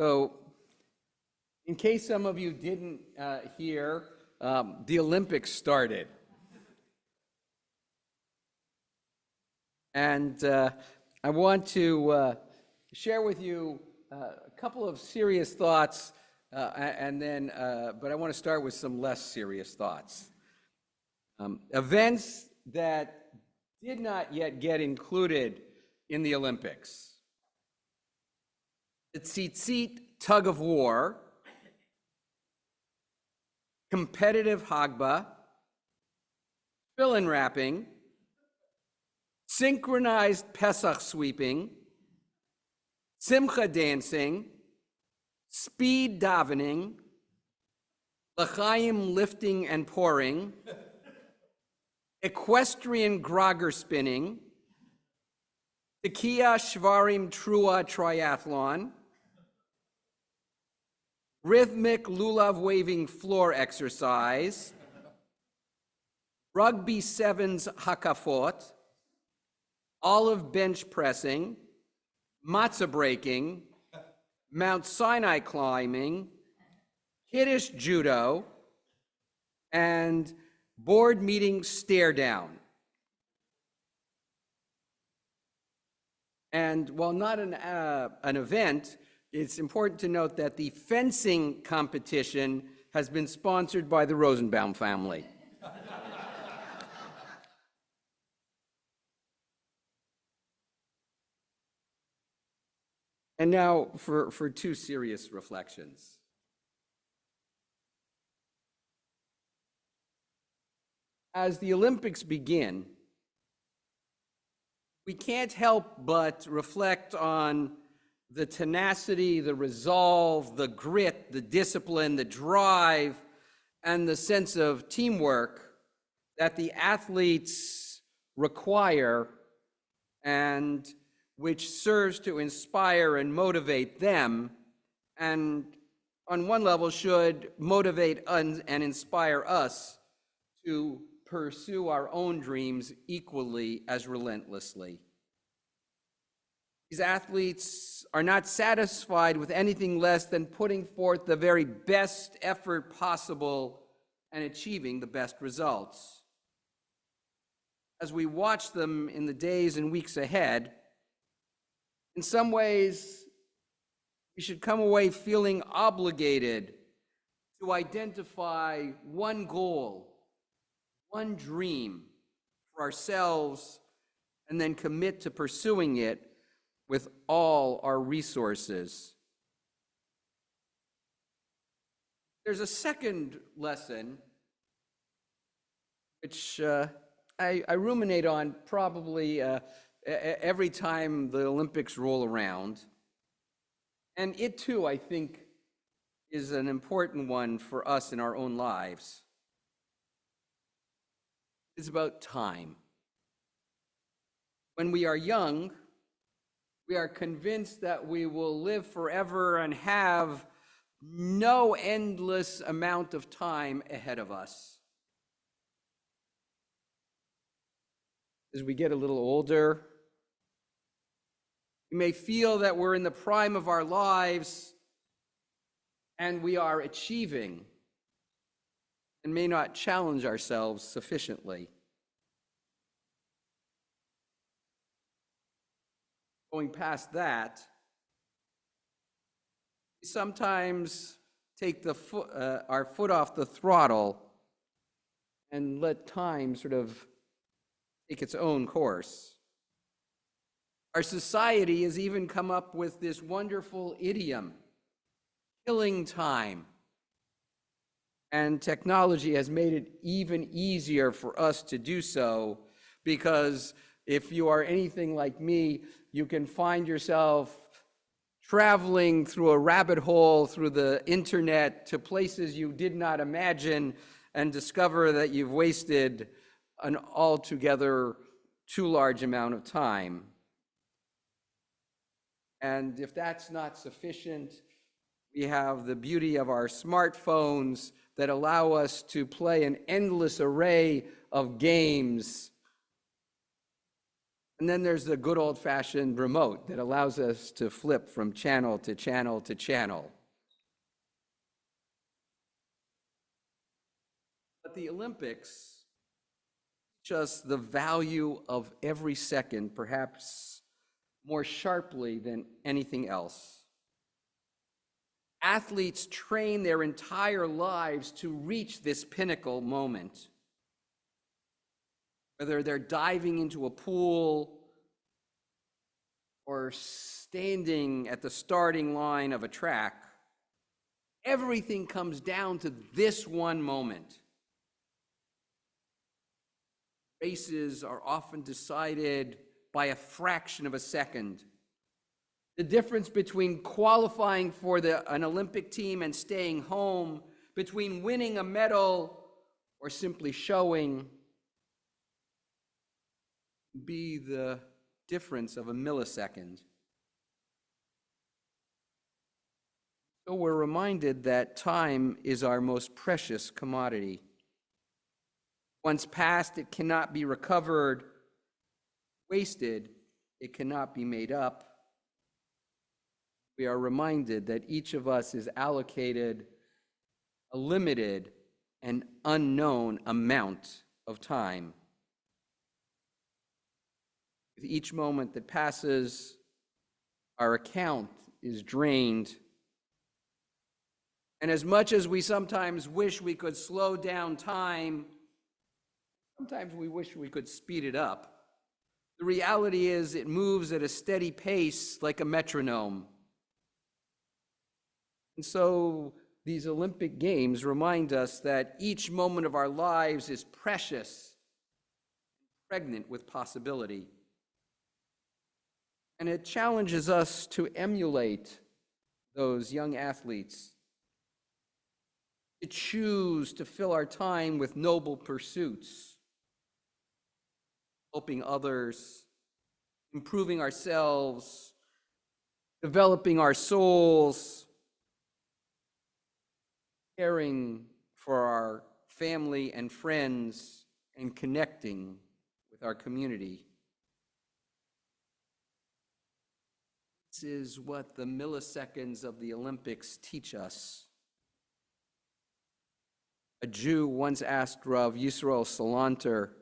So, in case some of you didn't hear, the Olympics started. And I want to share with you a couple of serious thoughts, but I want to start with some less serious thoughts. Events that did not yet get included in the Olympics. The tzitzit tug of war, competitive hagba, fill-in wrapping, synchronized Pesach sweeping, simcha dancing, speed davening, l'chaim lifting and pouring, equestrian grogger spinning, tekiah shvarim trua triathlon, rhythmic lulav waving floor exercise, rugby sevens hakafot, olive bench pressing, matzah breaking, Mount Sinai climbing, Kiddush judo, and board meeting stare down. And while not an event, it's important to note that the fencing competition has been sponsored by the Rosenbaum family. And now for two serious reflections. As the Olympics begin, we can't help but reflect on the tenacity, the resolve, the grit, the discipline, the drive, and the sense of teamwork that the athletes require, and which serves to inspire and motivate them, and on one level should motivate and inspire us to pursue our own dreams equally as relentlessly. These athletes are not satisfied with anything less than putting forth the very best effort possible and achieving the best results. As we watch them in the days and weeks ahead, in some ways, we should come away feeling obligated to identify one goal, one dream for ourselves, and then commit to pursuing it with all our resources. There's a second lesson which I ruminate on probably every time the Olympics roll around. And it too, I think, is an important one for us in our own lives. It's about time. When we are young, we are convinced that we will live forever and have no endless amount of time ahead of us. As we get a little older, we may feel that we're in the prime of our lives and we are achieving, and may not challenge ourselves sufficiently. Going past that, we sometimes take our foot off the throttle and let time sort of take its own course. Our society has even come up with this wonderful idiom, killing time. And technology has made it even easier for us to do so, because if you are anything like me, you can find yourself traveling through a rabbit hole through the internet to places you did not imagine, and discover that you've wasted an altogether too large amount of time. And if that's not sufficient, we have the beauty of our smartphones that allow us to play an endless array of games And then there's the good old-fashioned remote that allows us to flip from channel to channel to channel. But the Olympics teach us the value of every second, perhaps more sharply than anything else. Athletes train their entire lives to reach this pinnacle moment. Whether they're diving into a pool or standing at the starting line of a track, everything comes down to this one moment. Races are often decided by a fraction of a second. The difference between qualifying for an Olympic team and staying home, between winning a medal or simply showing, be the difference of a millisecond. So we're reminded that time is our most precious commodity. Once passed, it cannot be recovered. Wasted, it cannot be made up. We are reminded that each of us is allocated a limited and unknown amount of time. With each moment that passes, our account is drained. And as much as we sometimes wish we could slow down time, sometimes we wish we could speed it up. The reality is it moves at a steady pace like a metronome. And so these Olympic Games remind us that each moment of our lives is precious, pregnant with possibility. And it challenges us to emulate those young athletes, to choose to fill our time with noble pursuits, helping others, improving ourselves, developing our souls, caring for our family and friends, and connecting with our community. This is what the milliseconds of the Olympics teach us. A Jew once asked Rav Yisrael Salanter,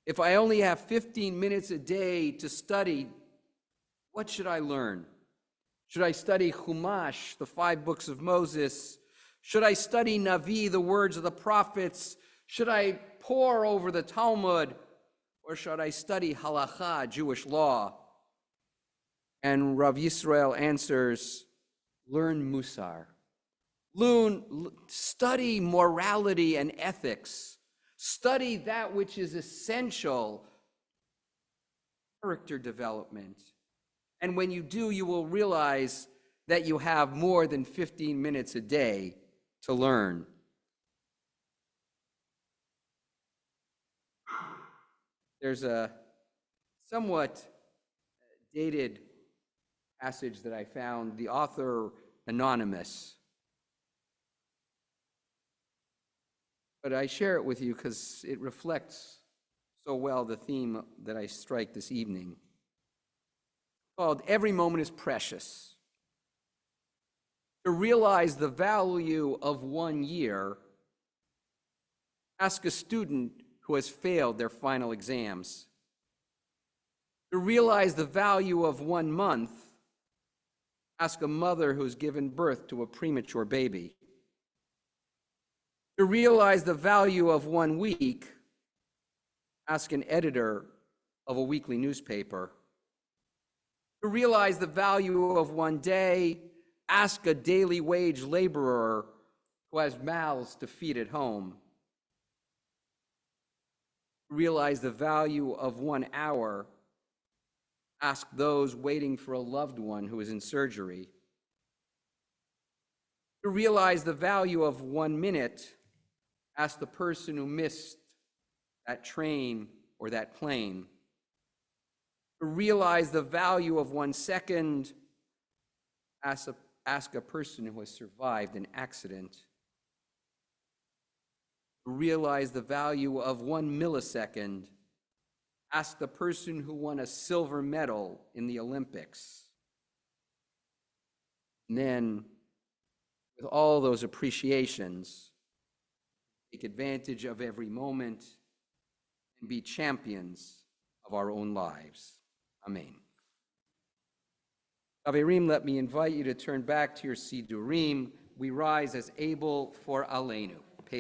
"If I only have 15 minutes a day to study, what should I learn? Should I study Chumash, the 5 books of Moses? Should I study Navi, the words of the prophets? Should I pore over the Talmud? Or should I study Halakha, Jewish law?" And Rav Yisrael answers, learn Musar. Study morality and ethics. Study that which is essential, character development. And when you do, you will realize that you have more than 15 minutes a day to learn. There's a somewhat dated passage that I found, the author anonymous. But I share it with you because it reflects so well the theme that I strike this evening. Called "Every Moment is Precious." To realize the value of 1 year, ask a student who has failed their final exams. To realize the value of 1 month, ask a mother who's given birth to a premature baby. To realize the value of 1 week, ask an editor of a weekly newspaper. To realize the value of 1 day, ask a daily wage laborer who has mouths to feed at home. To realize the value of 1 hour, ask those waiting for a loved one who is in surgery. To realize the value of 1 minute, ask the person who missed that train or that plane. To realize the value of 1 second, ask a person who has survived an accident. To realize the value of 1 millisecond, Ask the person who won a silver medal in the Olympics. And then, with all those appreciations, take advantage of every moment and be champions of our own lives. Amen. Chaverim, let me invite you to turn back to your Sidurim. We rise as able for Aleinu.